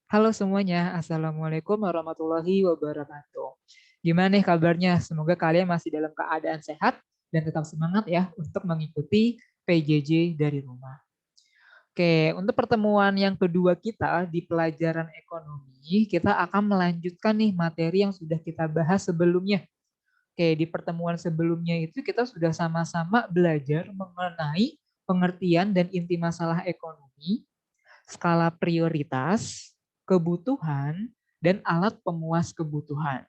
Halo semuanya, Assalamualaikum warahmatullahi wabarakatuh. Gimana nih kabarnya? Semoga kalian masih dalam keadaan sehat dan tetap semangat ya untuk mengikuti PJJ dari rumah. Oke, untuk pertemuan yang kedua kita di pelajaran ekonomi, kita akan melanjutkan nih materi yang sudah kita bahas sebelumnya. Oke, di pertemuan sebelumnya itu kita sudah sama-sama belajar mengenai pengertian dan inti masalah ekonomi, skala prioritas, kebutuhan, dan alat pemuas kebutuhan.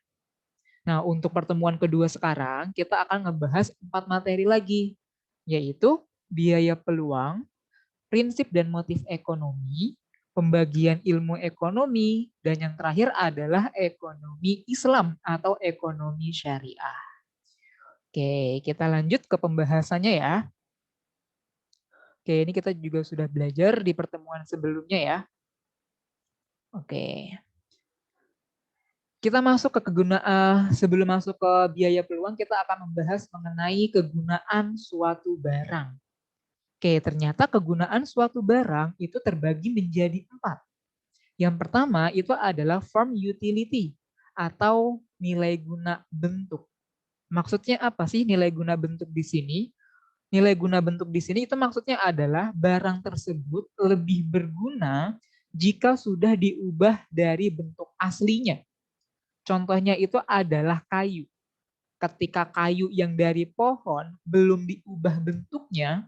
Nah, untuk pertemuan kedua sekarang, kita akan ngebahas 4 materi lagi, yaitu biaya peluang, prinsip dan motif ekonomi, pembagian ilmu ekonomi, dan yang terakhir adalah ekonomi Islam atau ekonomi syariah. Oke, kita lanjut ke pembahasannya ya. Oke, ini kita juga sudah belajar di pertemuan sebelumnya ya. Oke. Kita masuk ke kegunaan, sebelum masuk ke biaya peluang, kita akan membahas mengenai kegunaan suatu barang. Oke, ternyata kegunaan suatu barang itu terbagi menjadi 4. Yang pertama itu adalah form utility atau nilai guna bentuk. Maksudnya apa sih nilai guna bentuk di sini? Nilai guna bentuk di sini itu maksudnya adalah barang tersebut lebih berguna jika sudah diubah dari bentuk aslinya. Contohnya itu adalah kayu. Ketika kayu yang dari pohon belum diubah bentuknya,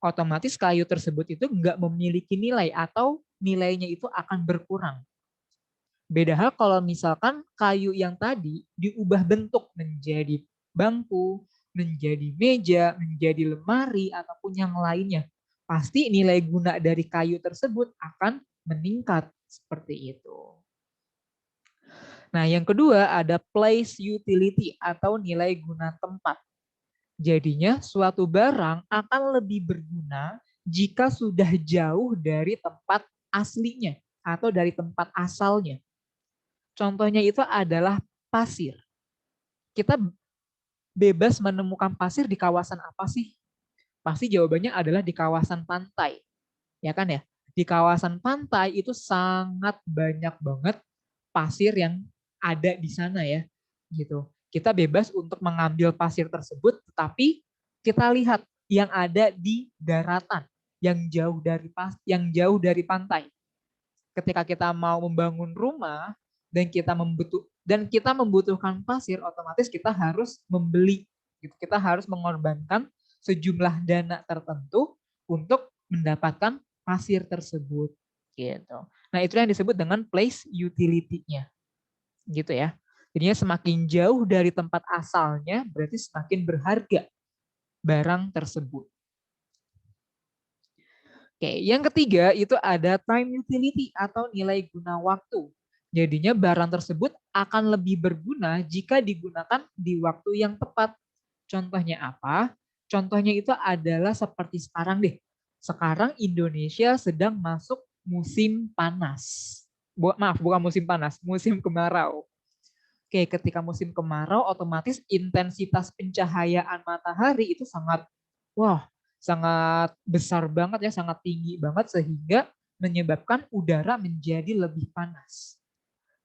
otomatis kayu tersebut itu nggak memiliki nilai atau nilainya itu akan berkurang. Beda hal kalau misalkan kayu yang tadi diubah bentuk menjadi bangku, menjadi meja, menjadi lemari, ataupun yang lainnya. Pasti nilai guna dari kayu tersebut akan meningkat seperti itu. Nah, yang kedua ada place utility atau nilai guna tempat. Jadinya suatu barang akan lebih berguna jika sudah jauh dari tempat aslinya atau dari tempat asalnya. Contohnya itu adalah pasir. Kita bebas menemukan pasir di kawasan apa sih? Pasti jawabannya adalah di kawasan pantai. Ya kan ya? Di kawasan pantai itu sangat banyak banget pasir yang ada di sana ya. Gitu. Kita bebas untuk mengambil pasir tersebut, tetapi kita lihat yang ada di daratan, yang jauh dari pantai. Ketika kita mau membangun rumah dan kita membutuhkan pasir, otomatis kita harus membeli. Gitu. Kita harus mengorbankan sejumlah dana tertentu untuk mendapatkan pasir tersebut. Gitu. Nah, itu yang disebut dengan place utility-nya. Gitu ya. Jadinya semakin jauh dari tempat asalnya, berarti semakin berharga barang tersebut. Oke, yang ketiga itu ada time utility atau nilai guna waktu. Jadinya barang tersebut akan lebih berguna jika digunakan di waktu yang tepat. Contohnya apa? Contohnya itu adalah seperti sekarang deh. Sekarang Indonesia sedang masuk musim panas. Maaf, bukan musim panas, musim kemarau. Oke, ketika musim kemarau, otomatis intensitas pencahayaan matahari itu sangat besar banget ya, sangat tinggi banget sehingga menyebabkan udara menjadi lebih panas.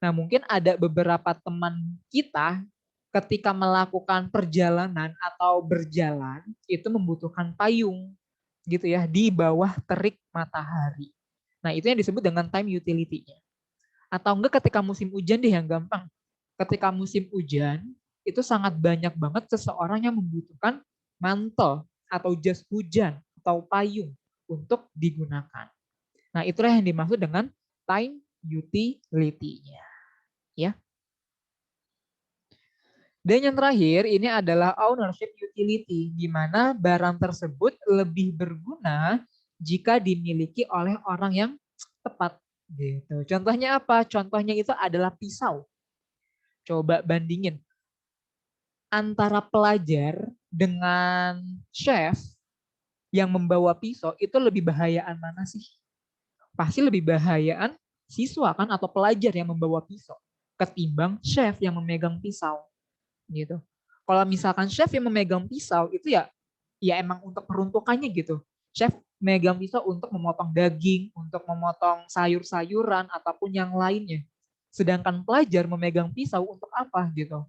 Nah, mungkin ada beberapa teman kita ketika melakukan perjalanan atau berjalan itu membutuhkan payung gitu ya di bawah terik matahari. Nah, itu yang disebut dengan time utility-nya. Atau enggak ketika musim hujan deh yang gampang. Ketika musim hujan, itu sangat banyak banget seseorang yang membutuhkan mantel atau jas hujan atau payung untuk digunakan. Nah, itulah yang dimaksud dengan time utility-nya. Ya. Dan yang terakhir ini adalah ownership utility, di mana barang tersebut lebih berguna jika dimiliki oleh orang yang tepat. Gitu. Contohnya apa? Contohnya itu adalah pisau. Coba bandingin antara pelajar dengan chef yang membawa pisau itu lebih bahayaan mana sih? Pasti lebih bahayaan siswa kan atau pelajar yang membawa pisau ketimbang chef yang memegang pisau gitu. Kalau misalkan chef yang memegang pisau itu ya emang untuk peruntukannya gitu. Chef megang pisau untuk memotong daging, untuk memotong sayur-sayuran ataupun yang lainnya. Sedangkan pelajar memegang pisau untuk apa gitu.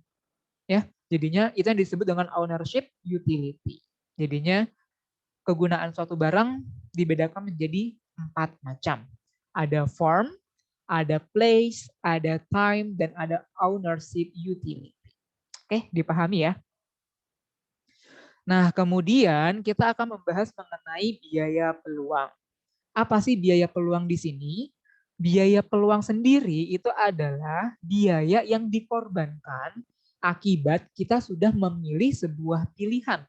Ya, jadinya itu yang disebut dengan ownership utility. Jadinya kegunaan suatu barang dibedakan menjadi 4 macam. Ada form, ada place, ada time, dan ada ownership utility. Oke, dipahami ya? Nah, kemudian kita akan membahas mengenai biaya peluang. Apa sih biaya peluang di sini? Biaya peluang sendiri itu adalah biaya yang dikorbankan akibat kita sudah memilih sebuah pilihan.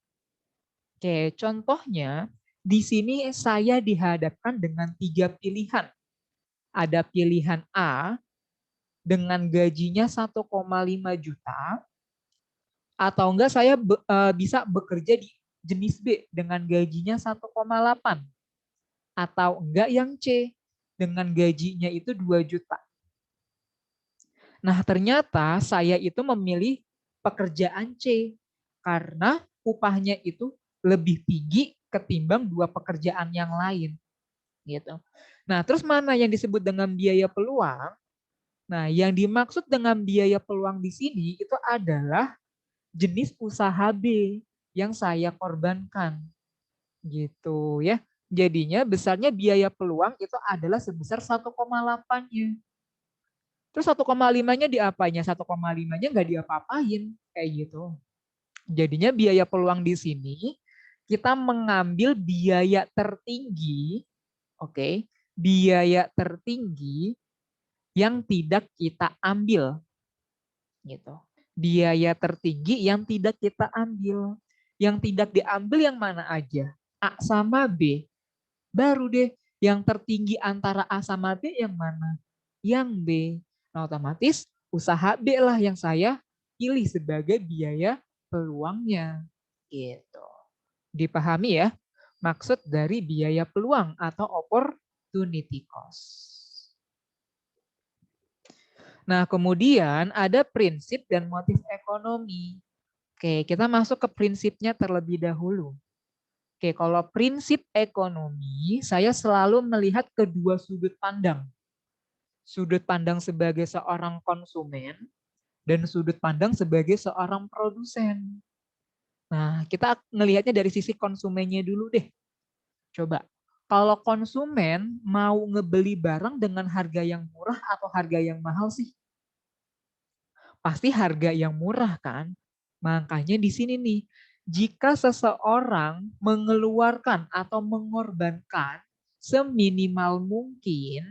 Oke, contohnya di sini saya dihadapkan dengan 3 pilihan. Ada pilihan A dengan gajinya 1,5 juta, atau enggak saya bisa bekerja di jenis B dengan gajinya 1,8, atau enggak yang C dengan gajinya itu 2 juta. Nah, ternyata saya itu memilih pekerjaan C karena upahnya itu lebih tinggi ketimbang 2 pekerjaan yang lain. Gitu. Nah, terus mana yang disebut dengan biaya peluang? Nah, yang dimaksud dengan biaya peluang di sini itu adalah jenis usaha B yang saya korbankan. Gitu ya. Jadinya besarnya biaya peluang itu adalah sebesar 1,8-nya. Terus 1,5-nya diapanya? 1,5-nya nggak diapa-apain kayak gitu. Jadinya biaya peluang di sini kita mengambil biaya tertinggi, oke, biaya tertinggi yang tidak kita ambil, gitu. Biaya tertinggi yang tidak kita ambil, yang tidak diambil yang mana aja? A sama B. Baru deh yang tertinggi antara A sama B yang mana? Yang B. Nah, otomatis usaha B lah yang saya pilih sebagai biaya peluangnya. Gitu. Dipahami ya? Maksud dari biaya peluang atau opportunity cost. Nah, kemudian ada prinsip dan motif ekonomi. Oke, kita masuk ke prinsipnya terlebih dahulu. Oke, kalau prinsip ekonomi, saya selalu melihat kedua sudut pandang. Sudut pandang sebagai seorang konsumen dan sudut pandang sebagai seorang produsen. Nah, kita ngelihatnya dari sisi konsumennya dulu deh. Coba, kalau konsumen mau ngebeli barang dengan harga yang murah atau harga yang mahal sih? Pasti harga yang murah kan? Makanya di sini nih, jika seseorang mengeluarkan atau mengorbankan seminimal mungkin,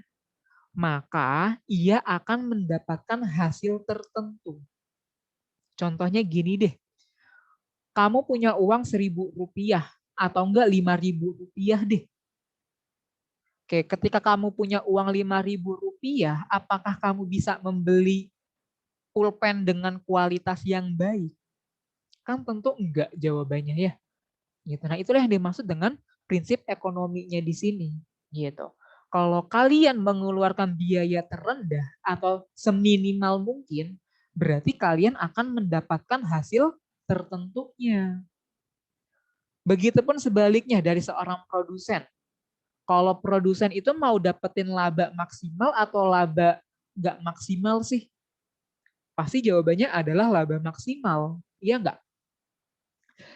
maka ia akan mendapatkan hasil tertentu. Contohnya gini deh, kamu punya uang 1.000 rupiah atau enggak 5.000 rupiah deh. Oke, ketika kamu punya uang 5.000 rupiah, apakah kamu bisa membeli pulpen dengan kualitas yang baik? Kan tentu enggak jawabannya ya. Gitu. Nah, itulah yang dimaksud dengan prinsip ekonominya di sini. Gitu. Kalau kalian mengeluarkan biaya terendah atau seminimal mungkin, berarti kalian akan mendapatkan hasil tertentunya. Begitupun sebaliknya dari seorang produsen. Kalau produsen itu mau dapetin laba maksimal atau laba nggak maksimal sih? Pasti jawabannya adalah laba maksimal. Iya nggak?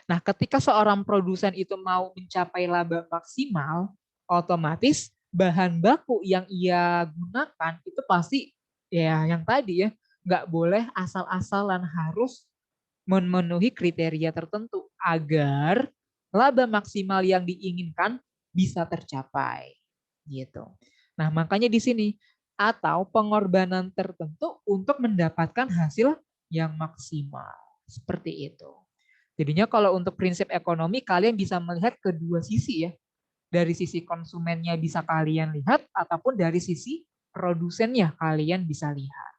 Nah, ketika seorang produsen itu mau mencapai laba maksimal, otomatis bahan baku yang ia gunakan itu pasti ya yang tadi ya, nggak boleh asal-asalan, harus memenuhi kriteria tertentu agar laba maksimal yang diinginkan bisa tercapai. Gitu. Nah, makanya di sini atau pengorbanan tertentu untuk mendapatkan hasil yang maksimal. Seperti itu. Jadinya kalau untuk prinsip ekonomi kalian bisa melihat kedua sisi ya. Dari sisi konsumennya bisa kalian lihat ataupun dari sisi produsennya kalian bisa lihat.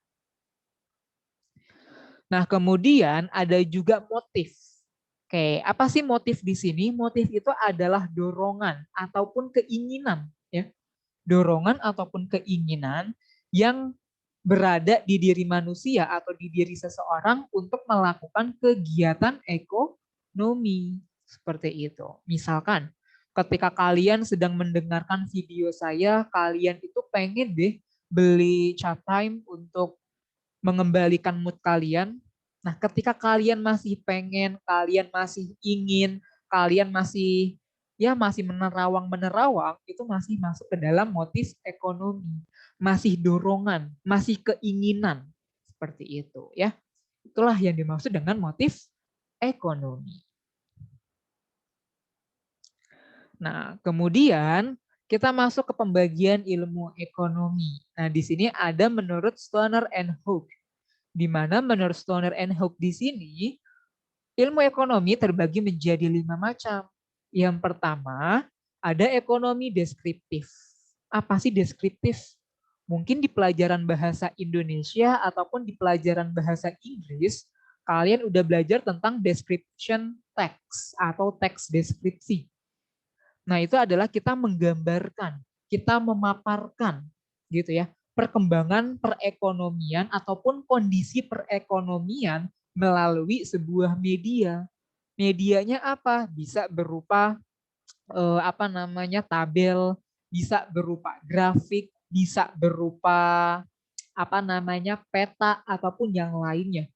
Nah, kemudian ada juga motif. Oke, apa sih motif di sini? Motif itu adalah dorongan ataupun keinginan ya. Dorongan ataupun keinginan yang berada di diri manusia atau di diri seseorang untuk melakukan kegiatan ekonomi seperti itu. Misalkan Ketika kalian sedang mendengarkan video saya, kalian itu pengen deh beli chat time untuk mengembalikan mood kalian. Nah, ketika kalian masih pengen, kalian masih ingin, kalian masih masih menerawang-menerawang, itu masih masuk ke dalam motif ekonomi, masih dorongan, masih keinginan seperti itu ya. Itulah yang dimaksud dengan motif ekonomi. Nah, kemudian kita masuk ke pembagian ilmu ekonomi. Nah, di sini ada menurut Stoner and Hook. Di mana menurut Stoner and Hook di sini, ilmu ekonomi terbagi menjadi 5 macam. Yang pertama, ada ekonomi deskriptif. Apa sih deskriptif? Mungkin di pelajaran bahasa Indonesia ataupun di pelajaran bahasa Inggris, kalian udah belajar tentang description text atau teks deskripsi. Nah, itu adalah kita menggambarkan, kita memaparkan gitu ya, perkembangan perekonomian ataupun kondisi perekonomian melalui sebuah media. Medianya apa? Bisa berupa tabel, bisa berupa grafik, bisa berupa peta ataupun yang lainnya.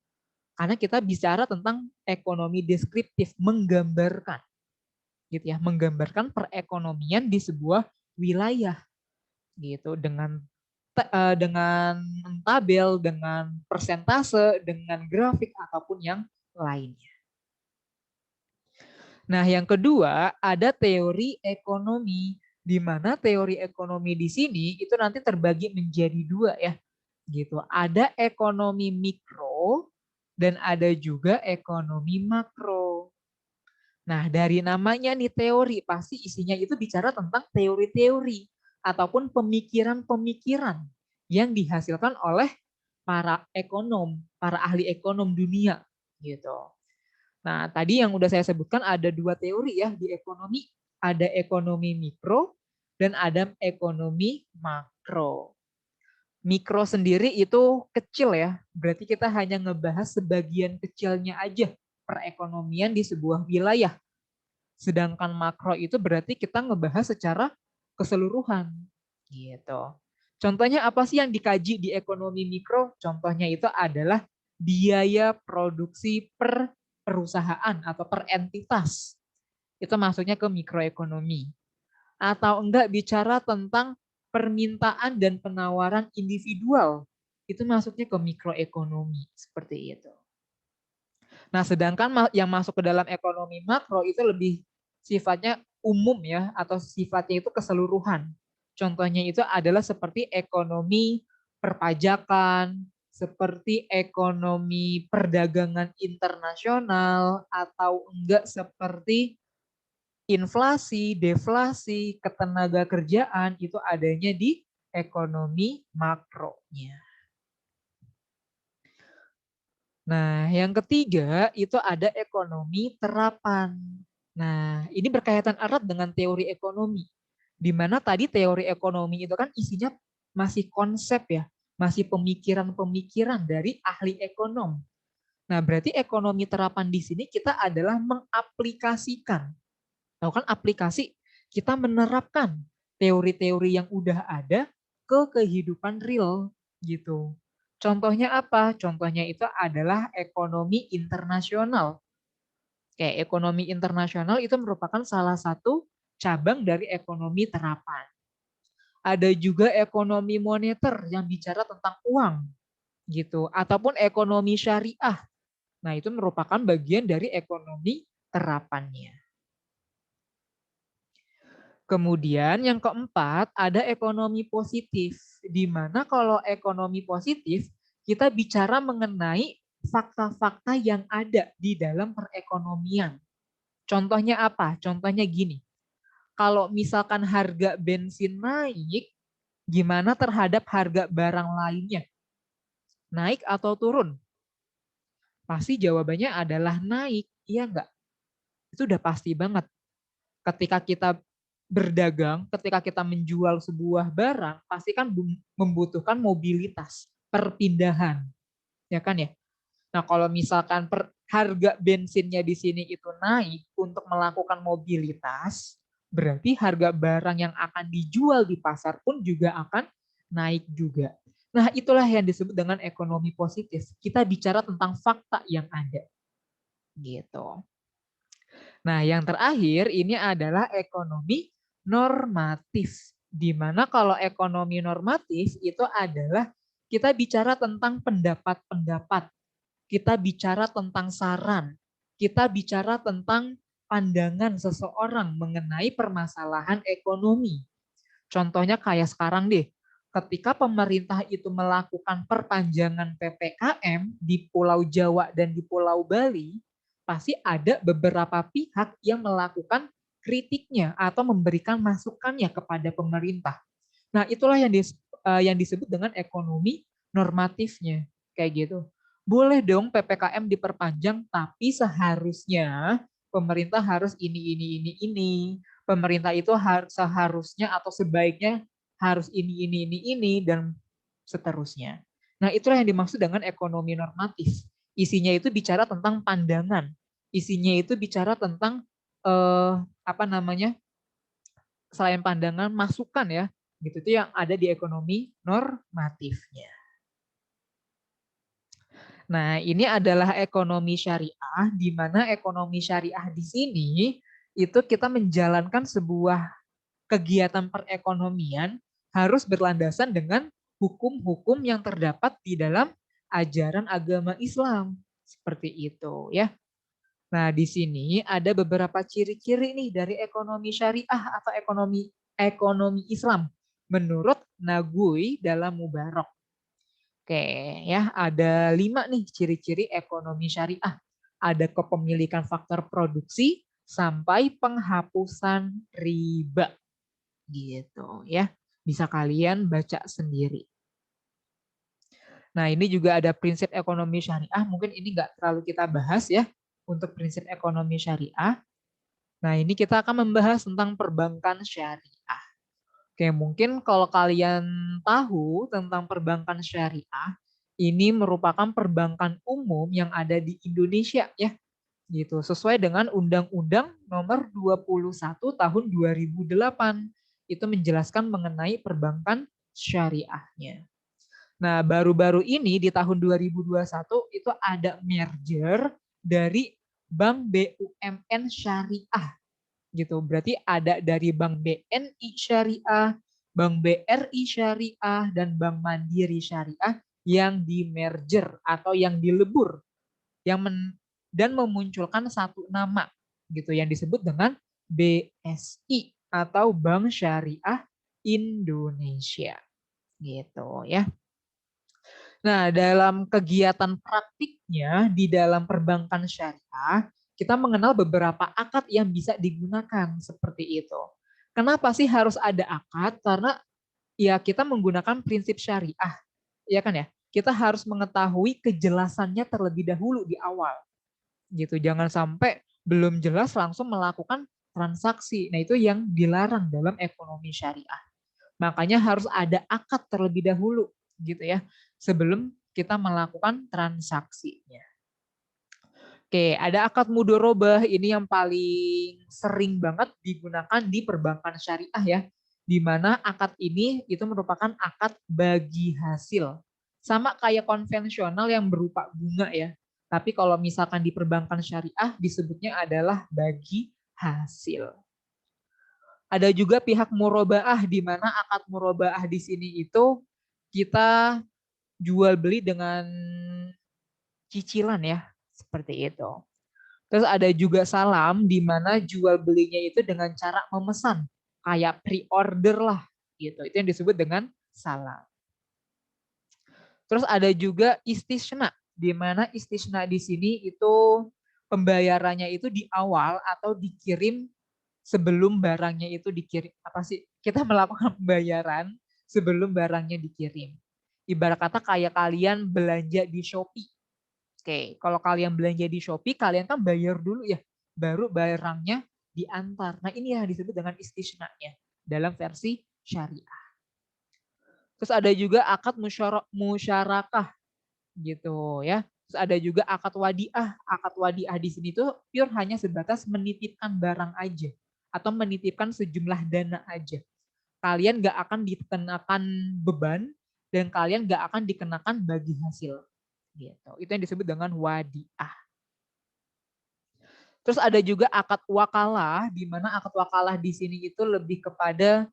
Karena kita bicara tentang ekonomi deskriptif, menggambarkan gitu ya, menggambarkan perekonomian di sebuah wilayah gitu dengan tabel, dengan persentase, dengan grafik ataupun yang lainnya. Nah, yang kedua ada teori ekonomi, di mana teori ekonomi di sini itu nanti terbagi menjadi 2 ya. Gitu. Ada ekonomi mikro dan ada juga ekonomi makro. Nah, dari namanya nih teori, pasti isinya itu bicara tentang teori-teori ataupun pemikiran-pemikiran yang dihasilkan oleh para ekonom, para ahli ekonom dunia gitu. Nah, tadi yang udah saya sebutkan ada 2 teori ya di ekonomi, ada ekonomi mikro dan ada ekonomi makro. Mikro sendiri itu kecil ya, berarti kita hanya ngebahas sebagian kecilnya aja perekonomian di sebuah wilayah. Sedangkan makro itu berarti kita ngebahas secara keseluruhan gitu. Contohnya apa sih yang dikaji di ekonomi mikro? Contohnya itu adalah biaya produksi per perusahaan atau per entitas. Itu masuknya ke mikroekonomi. Atau enggak bicara tentang permintaan dan penawaran individual. Itu masuknya ke mikroekonomi seperti itu. Nah, sedangkan yang masuk ke dalam ekonomi makro itu lebih sifatnya umum ya, atau sifatnya itu keseluruhan. Contohnya itu adalah seperti ekonomi perpajakan, seperti ekonomi perdagangan internasional, atau enggak seperti inflasi, deflasi, ketenaga kerjaan, itu adanya di ekonomi makronya. Nah, yang ketiga itu ada ekonomi terapan. Nah, ini berkaitan erat dengan teori ekonomi. Di mana tadi teori ekonomi itu kan isinya masih konsep ya, masih pemikiran-pemikiran dari ahli ekonom. Nah, berarti ekonomi terapan di sini kita adalah mengaplikasikan. Tahu kan aplikasi, kita menerapkan teori-teori yang udah ada ke kehidupan real gitu. Contohnya apa? Contohnya itu adalah ekonomi internasional. Kayak ekonomi internasional itu merupakan salah satu cabang dari ekonomi terapan. Ada juga ekonomi moneter yang bicara tentang uang gitu, ataupun ekonomi syariah. Nah, itu merupakan bagian dari ekonomi terapannya. Kemudian yang keempat ada ekonomi positif, di mana kalau ekonomi positif kita bicara mengenai fakta-fakta yang ada di dalam perekonomian. Contohnya apa? Contohnya gini, kalau misalkan harga bensin naik, gimana terhadap harga barang lainnya? Naik atau turun? Pasti jawabannya adalah naik, iya enggak? Itu udah pasti banget. Ketika kita berdagang, ketika kita menjual sebuah barang, pasti kan membutuhkan mobilitas, perpindahan, ya kan ya? Nah, kalau misalkan harga bensinnya di sini itu naik untuk melakukan mobilitas, berarti harga barang yang akan dijual di pasar pun juga akan naik juga. Nah, itulah yang disebut dengan ekonomi positif. Kita bicara tentang fakta yang ada. Gitu. Nah, yang terakhir ini adalah ekonomi normatif. Di mana kalau ekonomi normatif itu adalah kita bicara tentang pendapat-pendapat, kita bicara tentang saran, kita bicara tentang pandangan seseorang mengenai permasalahan ekonomi. Contohnya kayak sekarang deh, ketika pemerintah itu melakukan perpanjangan PPKM di Pulau Jawa dan di Pulau Bali, pasti ada beberapa pihak yang melakukan kritiknya atau memberikan masukannya kepada pemerintah. Nah, itulah yang disebut dengan ekonomi normatifnya, kayak gitu. Boleh dong PPKM diperpanjang, tapi seharusnya pemerintah harus ini. Pemerintah itu seharusnya atau sebaiknya harus ini, dan seterusnya. Nah, itulah yang dimaksud dengan ekonomi normatif. Isinya itu bicara tentang pandangan. Isinya itu bicara tentang apa namanya? Selain pandangan, masukan ya. Gitu itu yang ada di ekonomi normatifnya. Nah, ini adalah ekonomi syariah, di mana ekonomi syariah di sini itu kita menjalankan sebuah kegiatan perekonomian harus berlandasan dengan hukum-hukum yang terdapat di dalam ajaran agama Islam. Seperti itu ya. Nah, di sini ada beberapa ciri-ciri nih dari ekonomi syariah atau ekonomi Islam menurut Nagui dalam Mubarok. Oke, ya ada 5 nih ciri-ciri ekonomi syariah. Ada kepemilikan faktor produksi sampai penghapusan riba. Gitu ya. Bisa kalian baca sendiri. Nah, ini juga ada prinsip ekonomi syariah. Mungkin ini nggak terlalu kita bahas ya untuk prinsip ekonomi syariah. Nah, ini kita akan membahas tentang perbankan syariah. Oke, mungkin kalau kalian tahu tentang perbankan syariah, ini merupakan perbankan umum yang ada di Indonesia ya. Gitu, sesuai dengan Undang-Undang Nomor 21 Tahun 2008. Itu menjelaskan mengenai perbankan syariahnya. Nah, baru-baru ini di tahun 2021 itu ada merger dari Bank BUMN Syariah gitu. Berarti ada dari Bank BNI Syariah, Bank BRI Syariah, dan Bank Mandiri Syariah yang di merger atau yang dilebur dan memunculkan satu nama gitu yang disebut dengan BSI atau Bank Syariah Indonesia gitu ya. Nah, dalam kegiatan praktiknya di dalam perbankan syariah, kita mengenal beberapa akad yang bisa digunakan seperti itu. Kenapa sih harus ada akad? Karena ya kita menggunakan prinsip syariah, ya kan ya? Kita harus mengetahui kejelasannya terlebih dahulu di awal. Gitu, jangan sampai belum jelas langsung melakukan transaksi. Nah, itu yang dilarang dalam ekonomi syariah. Makanya harus ada akad terlebih dahulu gitu ya sebelum kita melakukan transaksinya. Oke, ada akad mudorobah ini yang paling sering banget digunakan di perbankan syariah ya. Di mana akad ini itu merupakan akad bagi hasil. Sama kayak konvensional yang berupa bunga ya. Tapi kalau misalkan di perbankan syariah disebutnya adalah bagi hasil. Ada juga pihak murobaah di mana akad murobaah di sini itu kita jual beli dengan cicilan ya, seperti itu. Terus ada juga salam di mana jual belinya itu dengan cara memesan, kayak pre-order lah gitu. Itu yang disebut dengan salam. Terus ada juga istisna, di mana istisna di sini itu pembayarannya itu di awal atau dikirim sebelum barangnya itu dikirim. Apa sih? Kita melakukan pembayaran sebelum barangnya dikirim. Ibarat kata kayak kalian belanja di Shopee. Oke, kalau kalian belanja di Shopee, kalian kan bayar dulu ya, baru barangnya diantar. Nah, ini yang disebut dengan istisna-nya dalam versi syariah. Terus ada juga akad musyarakah gitu ya. Terus ada juga akad wadiah. Akad wadiah di sini tuh pure hanya sebatas menitipkan barang aja. atau menitipkan sejumlah dana aja. Kalian nggak akan dikenakan beban dan kalian nggak akan dikenakan bagi hasil. Gitu. Itu yang disebut dengan wadiah. Terus ada juga akad wakalah, di mana akad wakalah di sini itu lebih kepada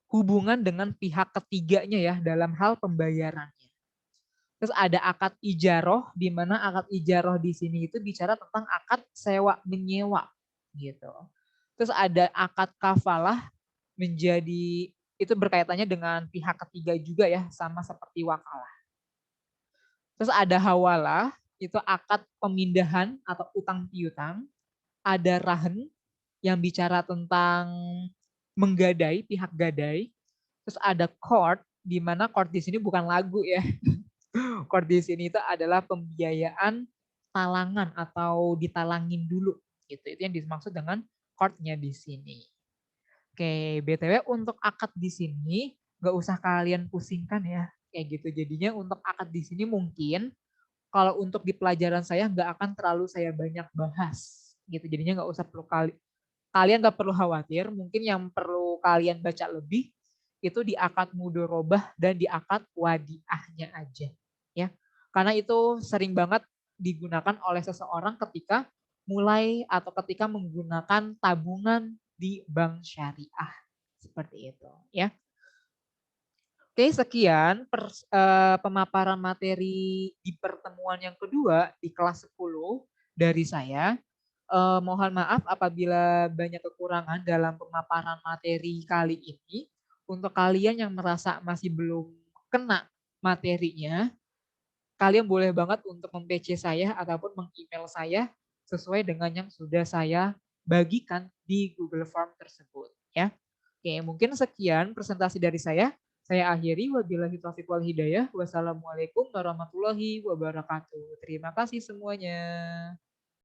hubungan dengan pihak ketiganya ya dalam hal pembayarannya. Terus ada akad ijaroh, di mana akad ijaroh di sini itu bicara tentang akad sewa menyewa gitu. Terus ada akad kafalah menjadi itu berkaitannya dengan pihak ketiga juga ya, sama seperti wakalah. Terus ada hawalah, itu akad pemindahan atau utang piutang. Ada rahen yang bicara tentang menggadai, pihak gadai. Terus ada court, di mana court di sini bukan lagu ya. Court di sini itu adalah pembiayaan talangan atau ditalangin dulu gitu. Itu yang dimaksud dengan courtnya di sini. Oke, BTW untuk akad di sini nggak usah kalian pusingkan ya. Kayak gitu. Jadinya untuk akad di sini mungkin kalau untuk di pelajaran saya nggak akan terlalu saya banyak bahas gitu. Jadinya nggak usah perlu kalian nggak perlu khawatir. Mungkin yang perlu kalian baca lebih itu di akad mudorobah dan di akad wadiahnya aja ya. Karena itu sering banget digunakan oleh seseorang ketika mulai atau ketika menggunakan tabungan di bank syariah seperti itu ya. Oke, sekian pemaparan materi di pertemuan yang kedua di kelas 10 dari saya. Mohon maaf apabila banyak kekurangan dalam pemaparan materi kali ini. Untuk kalian yang merasa masih belum kena materinya, kalian boleh banget untuk mem-PC saya ataupun meng-email saya sesuai dengan yang sudah saya bagikan di Google Form tersebut ya. Oke, mungkin sekian presentasi dari saya. Saya akhiri, wabillahi taufiq wal hidayah. Wassalamualaikum warahmatullahi wabarakatuh. Terima kasih semuanya.